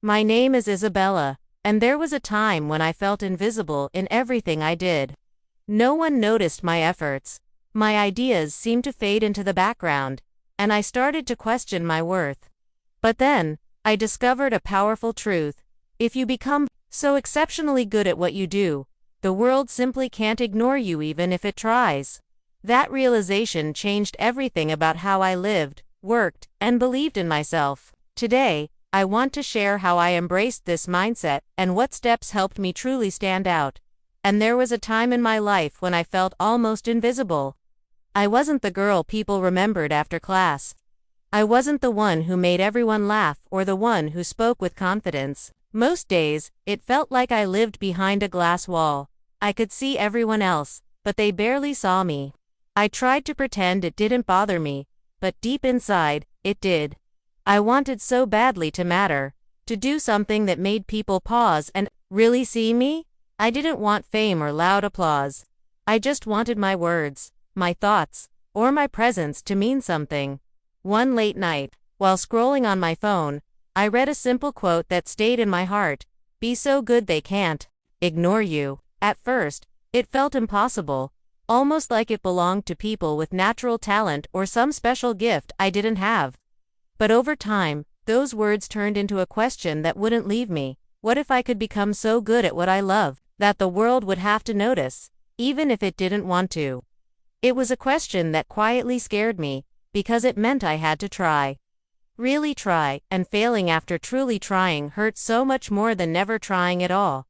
My name is Isabella, and there was a time when I felt invisible in everything I did. No one noticed my efforts. My ideas seemed to fade into the background, and I started to question my worth. But then, I discovered a powerful truth. If you become so exceptionally good at what you do, the world simply can't ignore you even if it tries. That realization changed everything about how I lived, worked, and believed in myself. Today, I want to share how I embraced this mindset and what steps helped me truly stand out. And there was a time in my life when I felt almost invisible. I wasn't the girl people remembered after class. I wasn't the one who made everyone laugh or the one who spoke with confidence. Most days, it felt like I lived behind a glass wall. I could see everyone else, but they barely saw me. I tried to pretend it didn't bother me, but deep inside, it did. I wanted so badly to matter, to do something that made people pause and really see me. I didn't want fame or loud applause. I just wanted my words, my thoughts, or my presence to mean something. One late night, while scrolling on my phone, I read a simple quote that stayed in my heart. Be so good they can't ignore you. At first, it felt impossible, almost like it belonged to people with natural talent or some special gift I didn't have. But over time, those words turned into a question that wouldn't leave me. What if I could become so good at what I love that the world would have to notice, even if it didn't want to? It was a question that quietly scared me, because it meant I had to try. Really try, and failing after truly trying hurt so much more than never trying at all.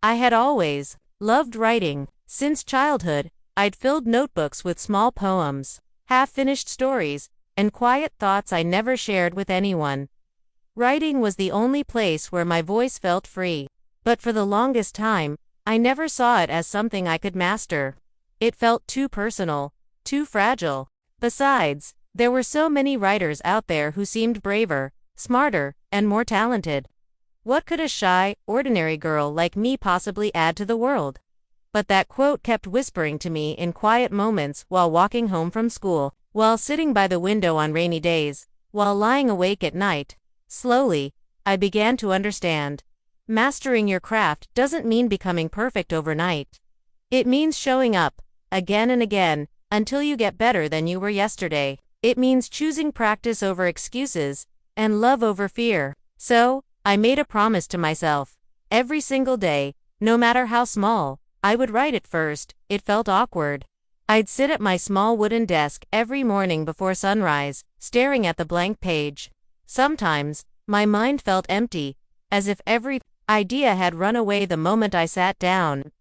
I had always loved writing. Since childhood, I'd filled notebooks with small poems, half-finished stories, and quiet thoughts I never shared with anyone. Writing was the only place where my voice felt free. But for the longest time, I never saw it as something I could master. It felt too personal, too fragile. Besides, there were so many writers out there who seemed braver, smarter, and more talented. What could a shy, ordinary girl like me possibly add to the world? But that quote kept whispering to me in quiet moments while walking home from school, while sitting by the window on rainy days, while lying awake at night. Slowly, I began to understand. Mastering your craft doesn't mean becoming perfect overnight. It means showing up, again and again, until you get better than you were yesterday. It means choosing practice over excuses, and love over fear. So, I made a promise to myself. Every single day, no matter how small, I would write it first. It felt awkward. I'd sit at my small wooden desk every morning before sunrise, staring at the blank page. Sometimes, my mind felt empty, as if every idea had run away the moment I sat down.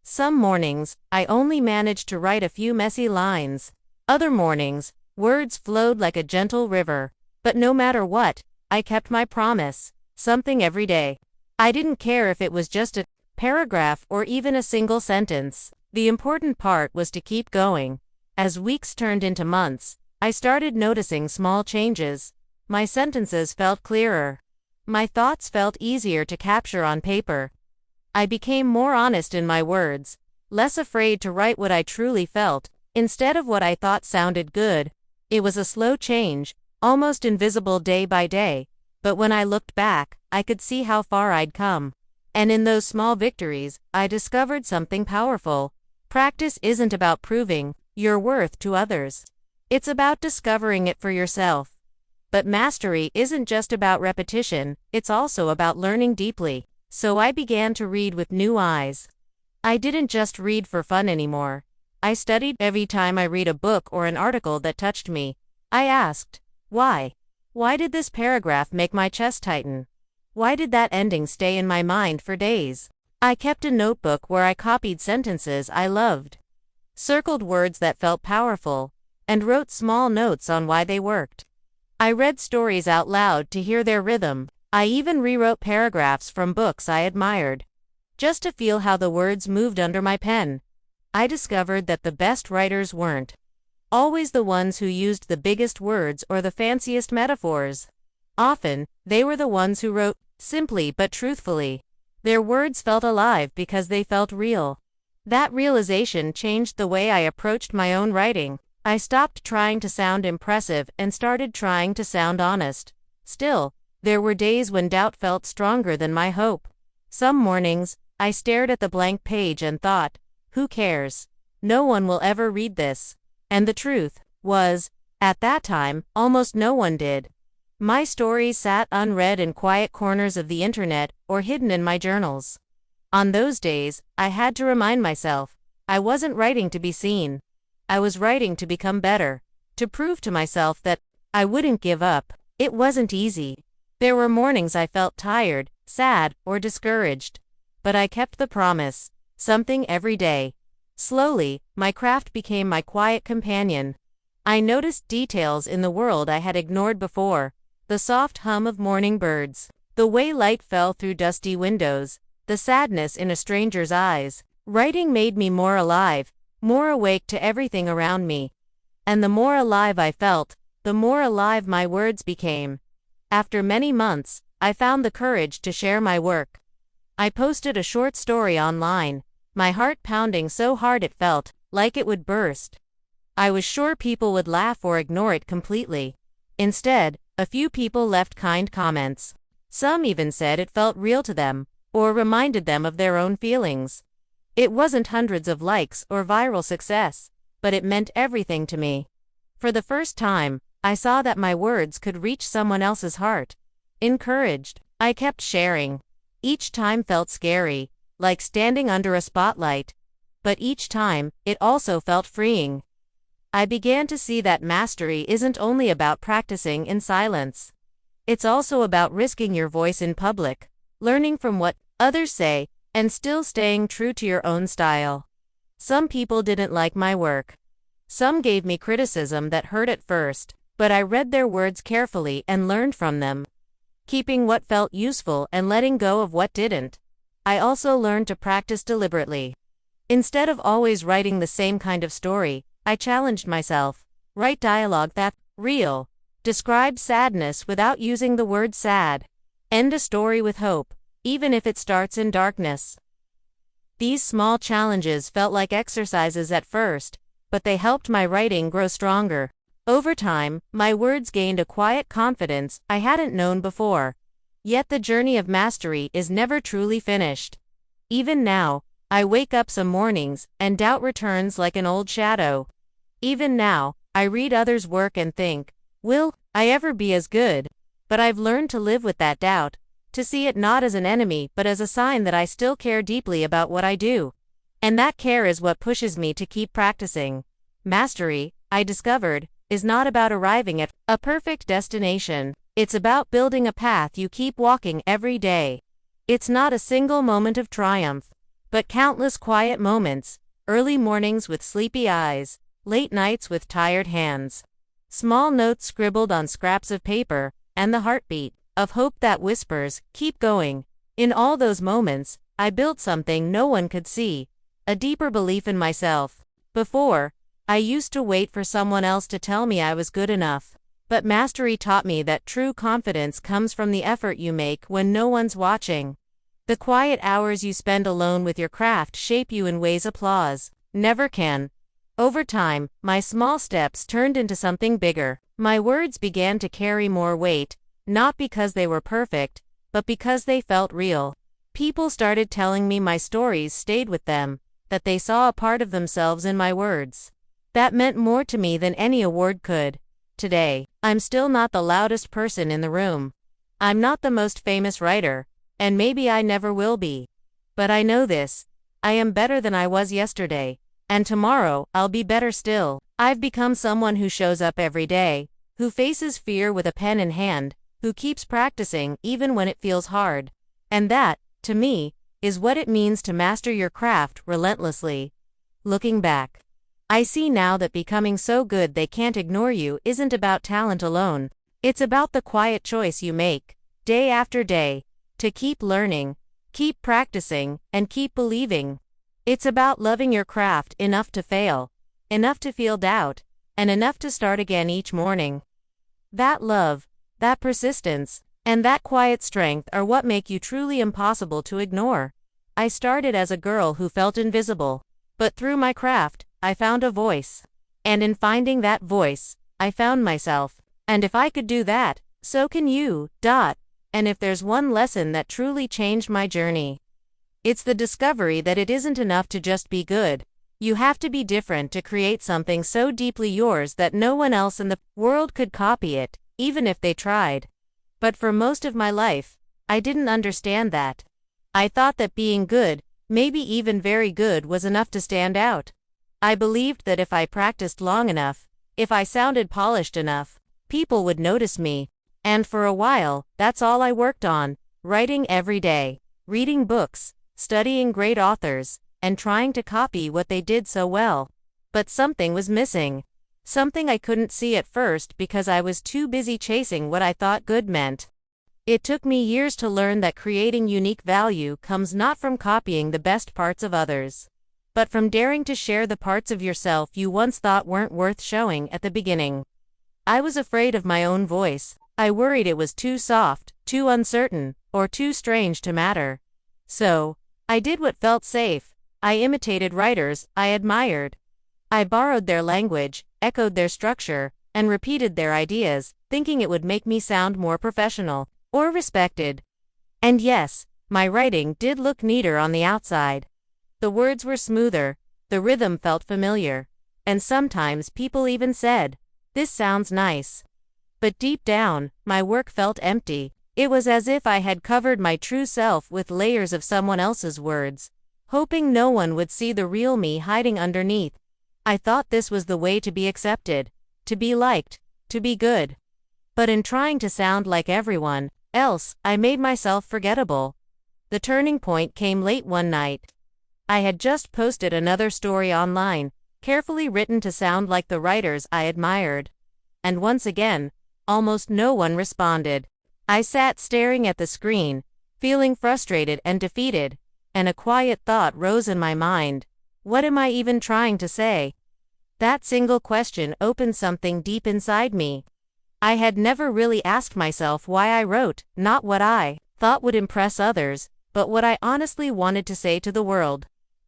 Some mornings, I only managed to write a few messy lines. Other mornings, words flowed like a gentle river. But no matter what, I kept my promise. Something every day. I didn't care if it was just a paragraph or even a single sentence. The important part was to keep going. As weeks turned into months, I started noticing small changes. My sentences felt clearer. My thoughts felt easier to capture on paper. I became more honest in my words, less afraid to write what I truly felt, instead of what I thought sounded good. It was a slow change, almost invisible day by day, but when I looked back, I could see how far I'd come. And in those small victories, I discovered something powerful. Practice isn't about proving your worth to others. It's about discovering it for yourself. But mastery isn't just about repetition, it's also about learning deeply. So I began to read with new eyes. I didn't just read for fun anymore. I studied. Every time I read a book or an article that touched me, I asked, why? Why did this paragraph make my chest tighten? Why did that ending stay in my mind for days? I kept a notebook where I copied sentences I loved, circled words that felt powerful, and wrote small notes on why they worked. I read stories out loud to hear their rhythm. I even rewrote paragraphs from books I admired, just to feel how the words moved under my pen. I discovered that the best writers weren't always the ones who used the biggest words or the fanciest metaphors. Often, they were the ones who wrote simply but truthfully. Their words felt alive because they felt real. That realization changed the way I approached my own writing. I stopped trying to sound impressive and started trying to sound honest. Still, There were days when doubt felt stronger than my hope. Some mornings, I stared at the blank page and thought, who cares? No one will ever read this. And the truth was, at that time, almost no one did. My stories sat unread in quiet corners of the internet or hidden in my journals. On those days, I had to remind myself, I wasn't writing to be seen. I was writing to become better, to prove to myself that I wouldn't give up. It wasn't easy. There were mornings I felt tired, sad, or discouraged. But I kept the promise, something every day. Slowly, my craft became my quiet companion. I noticed details in the world I had ignored before, the soft hum of morning birds, the way light fell through dusty windows, the sadness in a stranger's eyes. Writing made me more alive, more awake to everything around me. And the more alive I felt, the more alive my words became. After many months, I found the courage to share my work. I posted a short story online, my heart pounding so hard it felt like it would burst. I was sure people would laugh or ignore it completely. Instead, a few people left kind comments. Some even said it felt real to them, or reminded them of their own feelings. It wasn't hundreds of likes or viral success, but it meant everything to me. For the first time, I saw that my words could reach someone else's heart. Encouraged, I kept sharing. Each time felt scary, like standing under a spotlight. But each time, it also felt freeing. I began to see that mastery isn't only about practicing in silence. It's also about risking your voice in public, learning from what others say, and still staying true to your own style. Some people didn't like my work. Some gave me criticism that hurt at first, but I read their words carefully and learned from them, keeping what felt useful and letting go of what didn't. I also learned to practice deliberately. Instead of always writing the same kind of story, I challenged myself. Write dialogue that's real. Describe sadness without using the word sad. End a story with hope, even if it starts in darkness. These small challenges felt like exercises at first, but they helped my writing grow stronger. Over time, my words gained a quiet confidence I hadn't known before. Yet the journey of mastery is never truly finished. Even now, I wake up some mornings, and doubt returns like an old shadow. Even now, I read others' work and think, will I ever be as good? But I've learned to live with that doubt, to see it not as an enemy but as a sign that I still care deeply about what I do. And that care is what pushes me to keep practicing. Mastery, I discovered, is not about arriving at a perfect destination. It's about building a path you keep walking every day. It's not a single moment of triumph, but countless quiet moments, early mornings with sleepy eyes, late nights with tired hands, small notes scribbled on scraps of paper, and the heartbeat of hope that whispers, keep going. In all those moments, I built something no one could see, a deeper belief in myself. Before, I used to wait for someone else to tell me I was good enough. But mastery taught me that true confidence comes from the effort you make when no one's watching. The quiet hours you spend alone with your craft shape you in ways applause never can. Over time, my small steps turned into something bigger. My words began to carry more weight, not because they were perfect, but because they felt real. People started telling me my stories stayed with them, that they saw a part of themselves in my words. That meant more to me than any award could. Today, I'm still not the loudest person in the room. I'm not the most famous writer, and maybe I never will be. But I know this: I am better than I was yesterday, and tomorrow, I'll be better still. I've become someone who shows up every day, who faces fear with a pen in hand, who keeps practicing even when it feels hard. And that, to me, is what it means to master your craft relentlessly. Looking back, I see now that becoming so good they can't ignore you isn't about talent alone. It's about the quiet choice you make, day after day, to keep learning, keep practicing, and keep believing. It's about loving your craft enough to fail, enough to feel doubt, and enough to start again each morning. That love, that persistence, and that quiet strength are what make you truly impossible to ignore. I started as a girl who felt invisible, but through my craft, I found a voice. And in finding that voice, I found myself. And if I could do that, so can you. And if there's one lesson that truly changed my journey, it's the discovery that it isn't enough to just be good. You have to be different to create something so deeply yours that no one else in the world could copy it, even if they tried. But for most of my life, I didn't understand that. I thought that being good, maybe even very good, was enough to stand out. I believed that if I practiced long enough, if I sounded polished enough, people would notice me. And for a while, that's all I worked on, writing every day, reading books, studying great authors, and trying to copy what they did so well. But something was missing. Something I couldn't see at first because I was too busy chasing what I thought good meant. It took me years to learn that creating unique value comes not from copying the best parts of others, but from daring to share the parts of yourself you once thought weren't worth showing at the beginning. I was afraid of my own voice. I worried it was too soft, too uncertain, or too strange to matter. So, I did what felt safe. I imitated writers I admired. I borrowed their language, echoed their structure, and repeated their ideas, thinking it would make me sound more professional or respected. And yes, my writing did look neater on the outside. The words were smoother, the rhythm felt familiar, and sometimes people even said, "This sounds nice." But deep down, my work felt empty. It was as if I had covered my true self with layers of someone else's words, hoping no one would see the real me hiding underneath. I thought this was the way to be accepted, to be liked, to be good. But in trying to sound like everyone else, I made myself forgettable. The turning point came late one night. I had just posted another story online, carefully written to sound like the writers I admired. And once again, almost no one responded. I sat staring at the screen, feeling frustrated and defeated, and a quiet thought rose in my mind. What am I even trying to say? That single question opened something deep inside me. I had never really asked myself why I wrote, not what I thought would impress others, but what I honestly wanted to say to the world.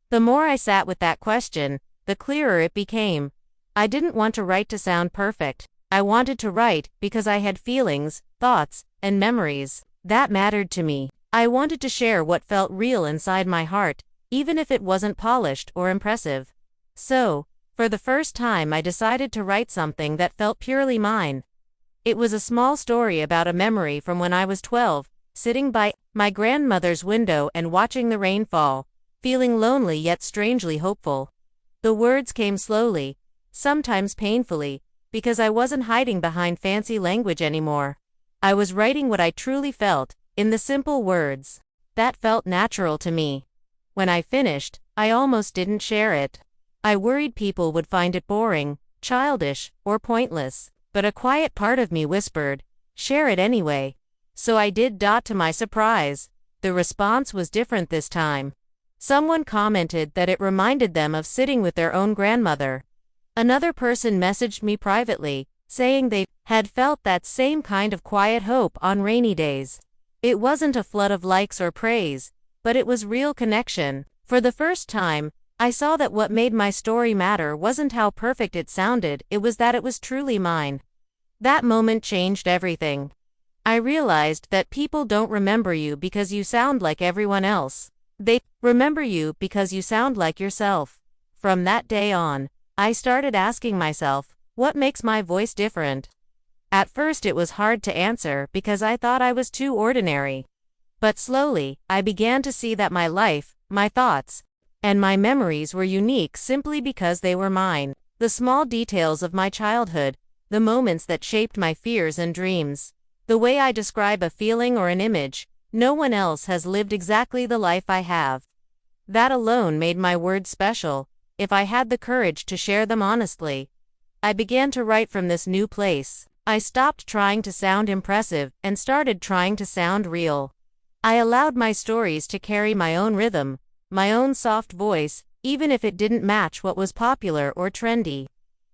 The more I sat with that question, the clearer it became. I didn't want to write to sound perfect. I wanted to write because I had feelings, thoughts, and memories that mattered to me. I wanted to share what felt real inside my heart, even if it wasn't polished or impressive. So, for the first time I decided to write something that felt purely mine. It was a small story about a memory from when I was 12, sitting by my grandmother's window and watching the rain fall, feeling lonely yet strangely hopeful. The words came slowly, sometimes painfully, because I wasn't hiding behind fancy language anymore. I was writing what I truly felt, in the simple words that felt natural to me. When I finished, I almost didn't share it. I worried people would find it boring, childish, or pointless, but a quiet part of me whispered, "Share it anyway." So I did. To my surprise, the response was different this time. Someone commented that it reminded them of sitting with their own grandmother. Another person messaged me privately, saying they had felt that same kind of quiet hope on rainy days. It wasn't a flood of likes or praise, but it was real connection. For the first time, I saw that what made my story matter wasn't how perfect it sounded, it was that it was truly mine. That moment changed everything. I realized that people don't remember you because you sound like everyone else. They remember you because you sound like yourself. From that day on, I started asking myself, what makes my voice different? At first it was hard to answer because I thought I was too ordinary. But slowly, I began to see that my life, my thoughts, and my memories were unique simply because they were mine. The small details of my childhood, the moments that shaped my fears and dreams, the way I describe a feeling or an image, no one else has lived exactly the life I have. That alone made my words special, if I had the courage to share them honestly. I began to write from this new place. I stopped trying to sound impressive and started trying to sound real. I allowed my stories to carry my own rhythm, my own soft voice, even if it didn't match what was popular or trendy.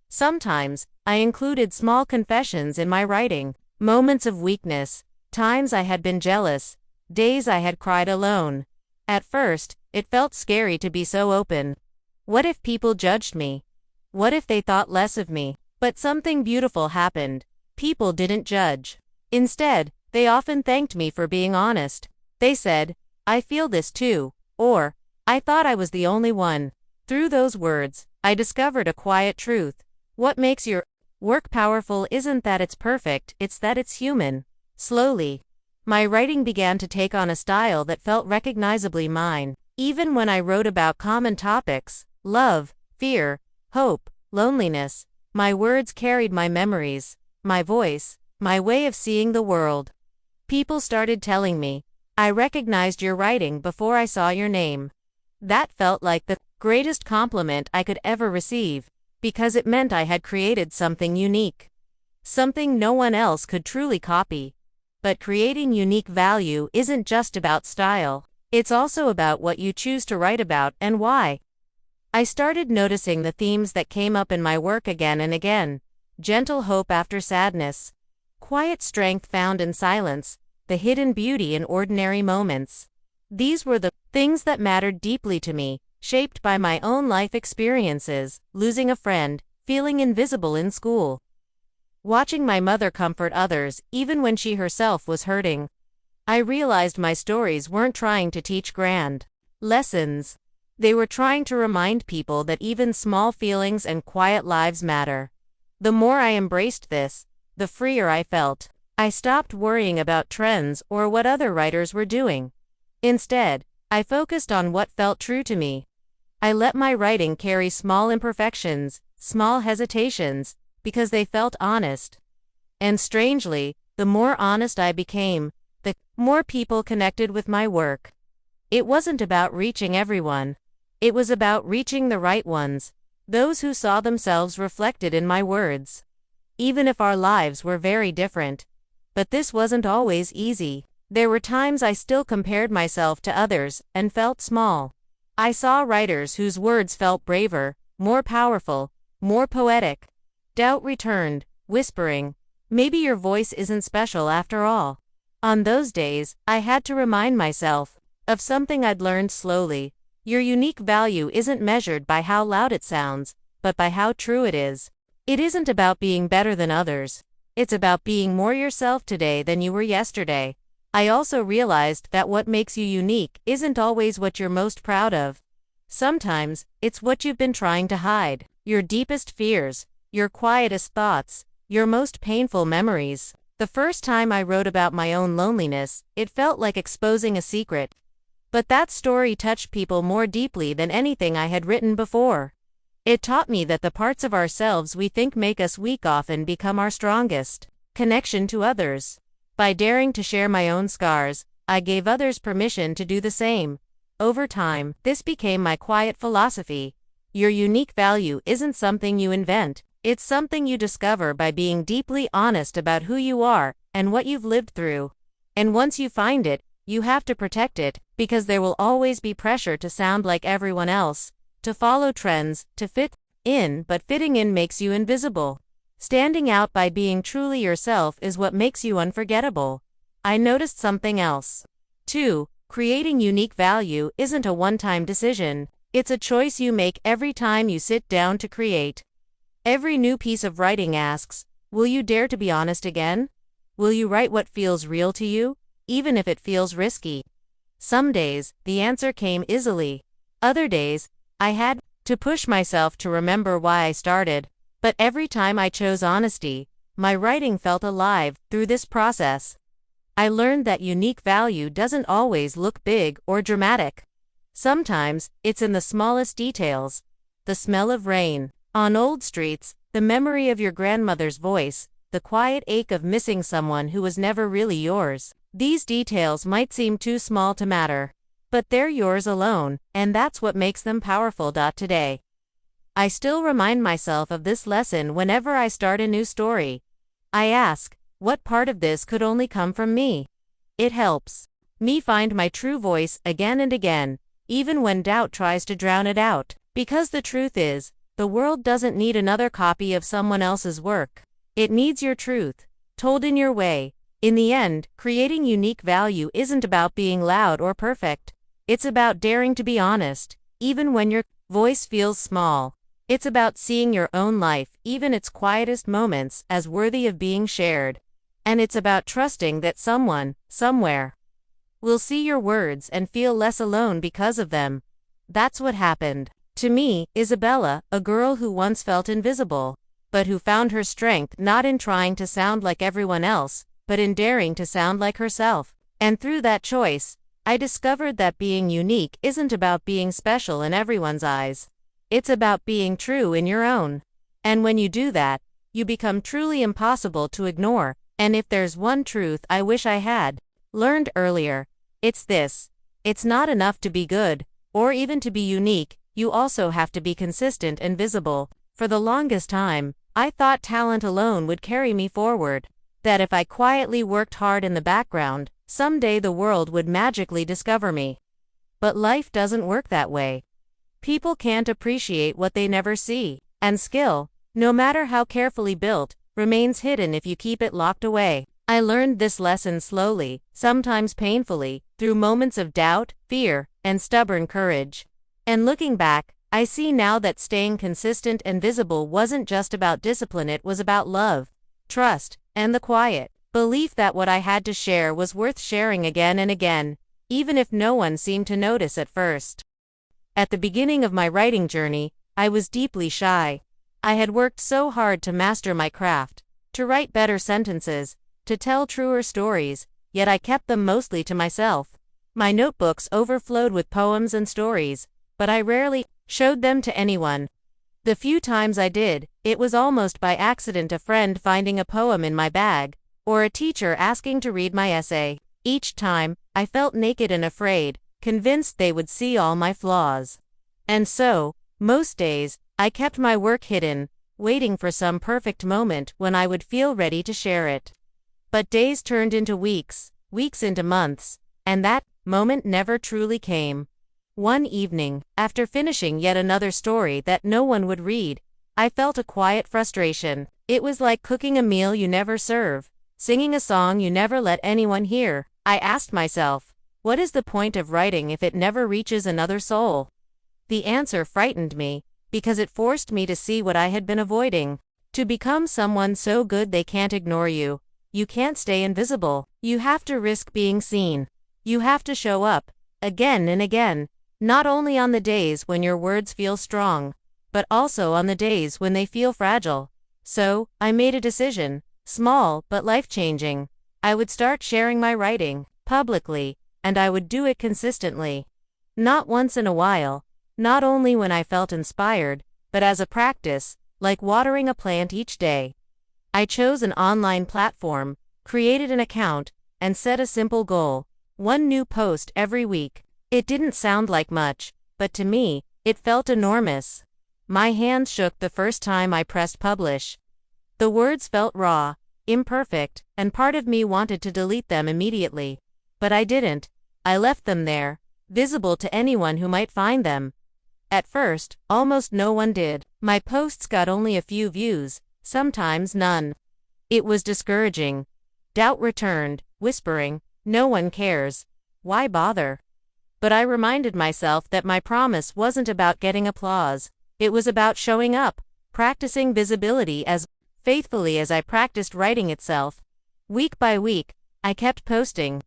Sometimes, I included small confessions in my writing, moments of weakness, times I had been jealous, days I had cried alone. At first, it felt scary to be so open. What if people judged me? What if they thought less of me? But something beautiful happened. People didn't judge. Instead, They often thanked me for being honest. They said, "I feel this too," or, "I thought I was the only one." Through those words, I discovered a quiet truth. What makes your work powerful isn't that it's perfect, it's that it's human. Slowly, my writing began to take on a style that felt recognizably mine. Even when I wrote about common topics, love, fear, hope, loneliness, my words carried my memories, my voice, my way of seeing the world. People started telling me, "I recognized your writing before I saw your name." That felt like the greatest compliment I could ever receive, because it meant I had created something unique. Something no one else could truly copy. But creating unique value isn't just about style. It's also about what you choose to write about and why. I started noticing the themes that came up in my work again and again. Gentle hope after sadness. Quiet strength found in silence. The hidden beauty in ordinary moments. These were the things that mattered deeply to me, shaped by my own life experiences, losing a friend, feeling invisible in school, watching my mother comfort others, even when she herself was hurting. I realized my stories weren't trying to teach grand lessons. They were trying to remind people that even small feelings and quiet lives matter. The more I embraced this, the freer I felt. I stopped worrying about trends or what other writers were doing. Instead, I focused on what felt true to me. I let my writing carry small imperfections, small hesitations, because they felt honest. And strangely, the more honest I became, the more people connected with my work. It wasn't about reaching everyone. It was about reaching the right ones, those who saw themselves reflected in my words. Even if our lives were very different. But this wasn't always easy. There were times I still compared myself to others and felt small. I saw writers whose words felt braver, more powerful, more poetic. Doubt returned, whispering, "Maybe your voice isn't special after all." On those days, I had to remind myself of something I'd learned slowly. Your unique value isn't measured by how loud it sounds, but by how true it is. It isn't about being better than others. It's about being more yourself today than you were yesterday. I also realized that what makes you unique isn't always what you're most proud of. Sometimes, it's what you've been trying to hide. Your deepest fears, your quietest thoughts, your most painful memories. The first time I wrote about my own loneliness, it felt like exposing a secret. But that story touched people more deeply than anything I had written before. It taught me that the parts of ourselves we think make us weak often become our strongest. Connection to others. By daring to share my own scars, I gave others permission to do the same. Over time, this became my quiet philosophy. Your unique value isn't something you invent, it's something you discover by being deeply honest about who you are and what you've lived through. And once you find it, you have to protect it, because there will always be pressure to sound like everyone else, to follow trends, to fit in, but fitting in makes you invisible. Standing out by being truly yourself is what makes you unforgettable. I noticed something else. 2. Creating unique value isn't a one-time decision. It's a choice you make every time you sit down to create. Every new piece of writing asks, will you dare to be honest again? Will you write what feels real to you, even if it feels risky? Some days, the answer came easily. Other days, I had to push myself to remember why I started. But every time I chose honesty, my writing felt alive. Through this process, I learned that unique value doesn't always look big or dramatic. Sometimes, it's in the smallest details. The smell of rain on old streets, the memory of your grandmother's voice, the quiet ache of missing someone who was never really yours. These details might seem too small to matter, but they're yours alone, and that's what makes them powerful. Today, I still remind myself of this lesson whenever I start a new story. I ask, what part of this could only come from me? It helps me find my true voice again and again, even when doubt tries to drown it out. Because the truth is, the world doesn't need another copy of someone else's work. It needs your truth, told in your way. In the end, creating unique value isn't about being loud or perfect. It's about daring to be honest, even when your voice feels small. It's about seeing your own life, even its quietest moments, as worthy of being shared. And it's about trusting that someone, somewhere, will see your words and feel less alone because of them. That's what happened to me, Isabella, a girl who once felt invisible, but who found her strength not in trying to sound like everyone else, but in daring to sound like herself. And through that choice, I discovered that being unique isn't about being special in everyone's eyes. It's about being true in your own. And when you do that, you become truly impossible to ignore. And if there's one truth I wish I had learned earlier, it's this: it's not enough to be good, or even to be unique, you also have to be consistent and visible. For the longest time, I thought talent alone would carry me forward. That if I quietly worked hard in the background, someday the world would magically discover me. But life doesn't work that way. People can't appreciate what they never see. And skill, no matter how carefully built, remains hidden if you keep it locked away. I learned this lesson slowly, sometimes painfully, through moments of doubt, fear, and stubborn courage. And looking back, I see now that staying consistent and visible wasn't just about discipline, it was about love, trust, and the quiet belief that what I had to share was worth sharing again and again, even if no one seemed to notice at first. At the beginning of my writing journey, I was deeply shy. I had worked so hard to master my craft, to write better sentences, to tell truer stories, yet I kept them mostly to myself. My notebooks overflowed with poems and stories, but I rarely showed them to anyone. The few times I did, it was almost by accident, a friend finding a poem in my bag, or a teacher asking to read my essay. Each time, I felt naked and afraid, convinced they would see all my flaws. And so, most days, I kept my work hidden, waiting for some perfect moment when I would feel ready to share it. But days turned into weeks, weeks into months, and that moment never truly came. One evening, after finishing yet another story that no one would read, I felt a quiet frustration. It was like cooking a meal you never serve, singing a song you never let anyone hear. I asked myself, what is the point of writing if it never reaches another soul? The answer frightened me, because it forced me to see what I had been avoiding. To become someone so good they can't ignore you, you can't stay invisible. You have to risk being seen. You have to show up, again and again, not only on the days when your words feel strong, but also on the days when they feel fragile. So, I made a decision, small but life-changing. I would start sharing my writing, publicly, and I would do it consistently. Not once in a while, not only when I felt inspired, but as a practice, like watering a plant each day. I chose an online platform, created an account, and set a simple goal: one new post every week. It didn't sound like much, but to me, it felt enormous. My hands shook the first time I pressed publish. The words felt raw, imperfect, and part of me wanted to delete them immediately. But I didn't. I left them there, visible to anyone who might find them. At first, almost no one did. My posts got only a few views, sometimes none. It was discouraging. Doubt returned, whispering, "No one cares. Why bother?" But I reminded myself that my promise wasn't about getting applause. It was about showing up, practicing visibility as faithfully as I practiced writing itself. Week by week, I kept posting.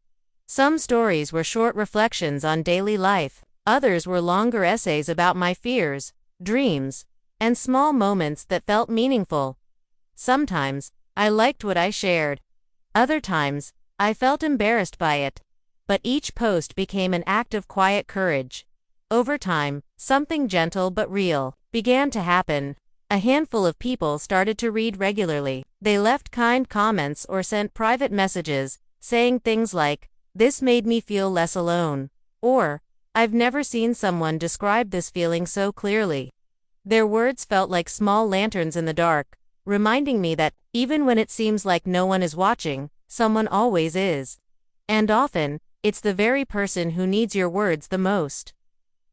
Some stories were short reflections on daily life. Others were longer essays about my fears, dreams, and small moments that felt meaningful. Sometimes, I liked what I shared. Other times, I felt embarrassed by it. But each post became an act of quiet courage. Over time, something gentle but real began to happen. A handful of people started to read regularly. They left kind comments or sent private messages, saying things like, "This made me feel less alone," or, "I've never seen someone describe this feeling so clearly." Their words felt like small lanterns in the dark, reminding me that, even when it seems like no one is watching, someone always is. And often, it's the very person who needs your words the most.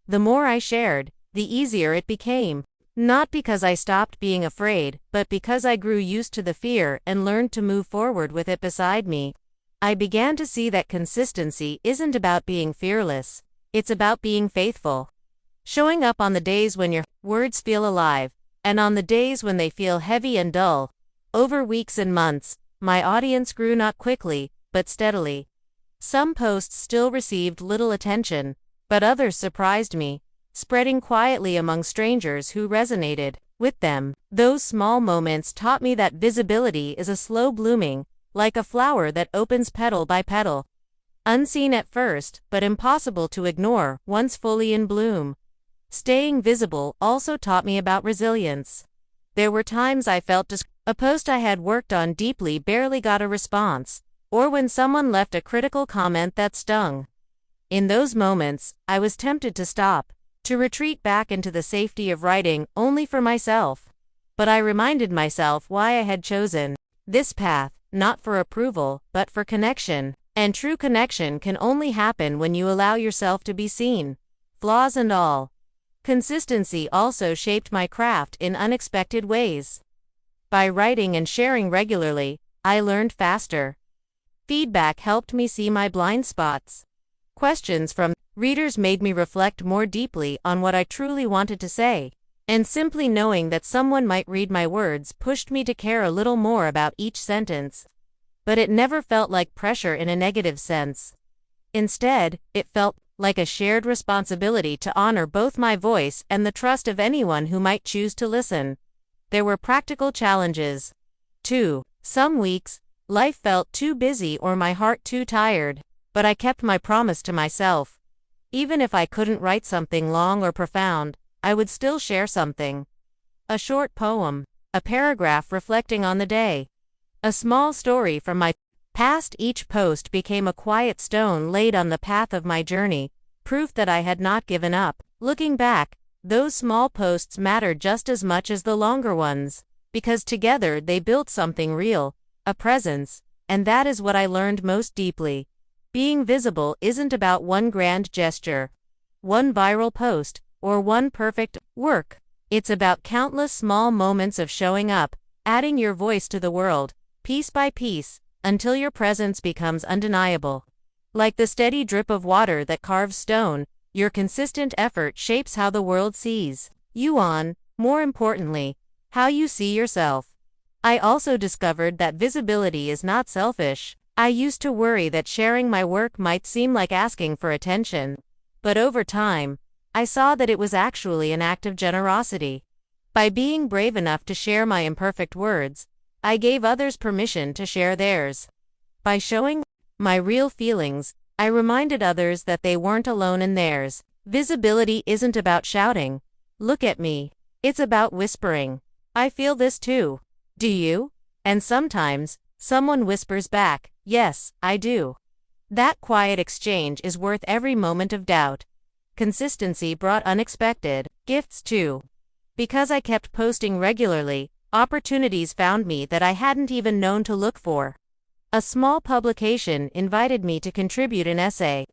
The more I shared, the easier it became. Not because I stopped being afraid, but because I grew used to the fear and learned to move forward with it beside me. I began to see that consistency isn't about being fearless. It's about being faithful. Showing up on the days when your words feel alive, and on the days when they feel heavy and dull. Over weeks and months, my audience grew not quickly, but steadily. Some posts still received little attention, but others surprised me, spreading quietly among strangers who resonated with them. Those small moments taught me that visibility is a slow blooming, like a flower that opens petal by petal. Unseen at first, but impossible to ignore once fully in bloom. Staying visible also taught me about resilience. There were times I felt a post I had worked on deeply barely got a response, or when someone left a critical comment that stung. In those moments, I was tempted to stop, to retreat back into the safety of writing only for myself. But I reminded myself why I had chosen this path, not for approval, but for connection. And true connection can only happen when you allow yourself to be seen, flaws and all. Consistency also shaped my craft in unexpected ways. By writing and sharing regularly, I learned faster. Feedback helped me see my blind spots. Questions from readers made me reflect more deeply on what I truly wanted to say, and simply knowing that someone might read my words pushed me to care a little more about each sentence. But it never felt like pressure in a negative sense. Instead, it felt like a shared responsibility to honor both my voice and the trust of anyone who might choose to listen. There were practical challenges, too. Some weeks, life felt too busy or my heart too tired, but I kept my promise to myself. Even if I couldn't write something long or profound, I would still share something. A short poem, a paragraph reflecting on the day, a small story from my past. Each post became a quiet stone laid on the path of my journey, proof that I had not given up. Looking back, those small posts mattered just as much as the longer ones, because together they built something real, a presence, and that is what I learned most deeply. Being visible isn't about one grand gesture, one viral post, or one perfect work. It's about countless small moments of showing up, adding your voice to the world, piece by piece, until your presence becomes undeniable. Like the steady drip of water that carves stone, your consistent effort shapes how the world sees you on, more importantly, how you see yourself. I also discovered that visibility is not selfish. I used to worry that sharing my work might seem like asking for attention. But over time, I saw that it was actually an act of generosity. By being brave enough to share my imperfect words, I gave others permission to share theirs. By showing my real feelings, I reminded others that they weren't alone in theirs. Visibility isn't about shouting, "Look at me." It's about whispering, "I feel this too. Do you?" And sometimes, someone whispers back, "Yes, I do." That quiet exchange is worth every moment of doubt. Consistency brought unexpected gifts too. Because I kept posting regularly, opportunities found me that I hadn't even known to look for. A small publication invited me to contribute an essay.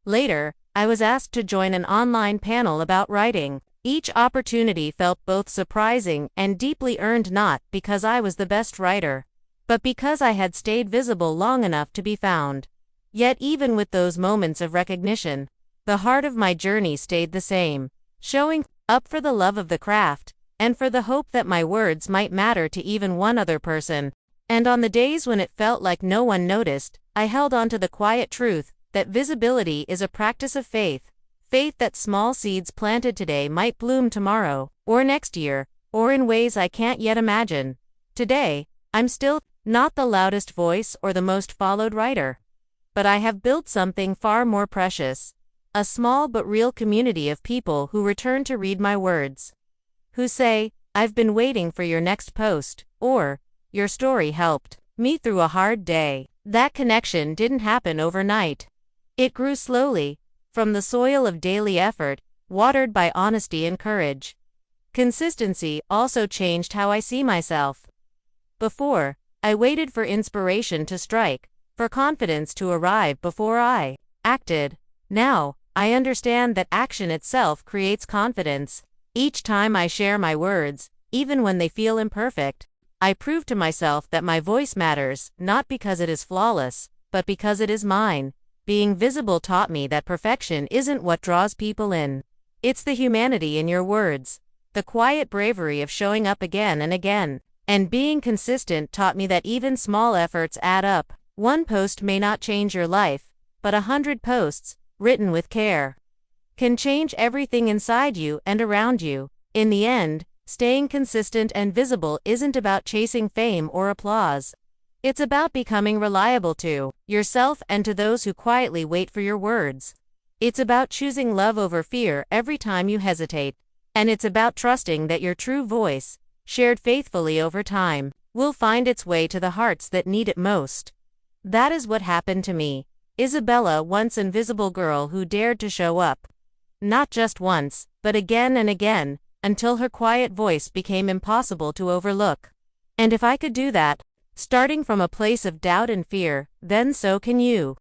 Later, I was asked to join an online panel about writing. Each opportunity felt both surprising and deeply earned, not because I was the best writer, but because I had stayed visible long enough to be found. Yet even with those moments of recognition, the heart of my journey stayed the same, showing up for the love of the craft, and for the hope that my words might matter to even one other person. And on the days when it felt like no one noticed, I held on to the quiet truth that visibility is a practice of faith. Faith that small seeds planted today might bloom tomorrow, or next year, or in ways I can't yet imagine. Today, I'm still not the loudest voice or the most followed writer. But I have built something far more precious. A small but real community of people who return to read my words. Who say, "I've been waiting for your next post," or, "Your story helped me through a hard day." That connection didn't happen overnight. It grew slowly, from the soil of daily effort, watered by honesty and courage. Consistency also changed how I see myself. Before, I waited for inspiration to strike, for confidence to arrive before I acted. Now, I understand that action itself creates confidence. Each time I share my words, even when they feel imperfect, I prove to myself that my voice matters, not because it is flawless, but because it is mine. Being visible taught me that perfection isn't what draws people in. It's the humanity in your words, the quiet bravery of showing up again and again, And being consistent taught me that even small efforts add up. One post may not change your life, but 100 posts, written with care, can change everything inside you and around you. In the end, staying consistent and visible isn't about chasing fame or applause. It's about becoming reliable to yourself and to those who quietly wait for your words. It's about choosing love over fear every time you hesitate. And it's about trusting that your true voice, shared faithfully over time, will find its way to the hearts that need it most. That is what happened to me, Isabella, once invisible girl who dared to show up. Not just once, but again and again, until her quiet voice became impossible to overlook. And if I could do that, starting from a place of doubt and fear, then so can you.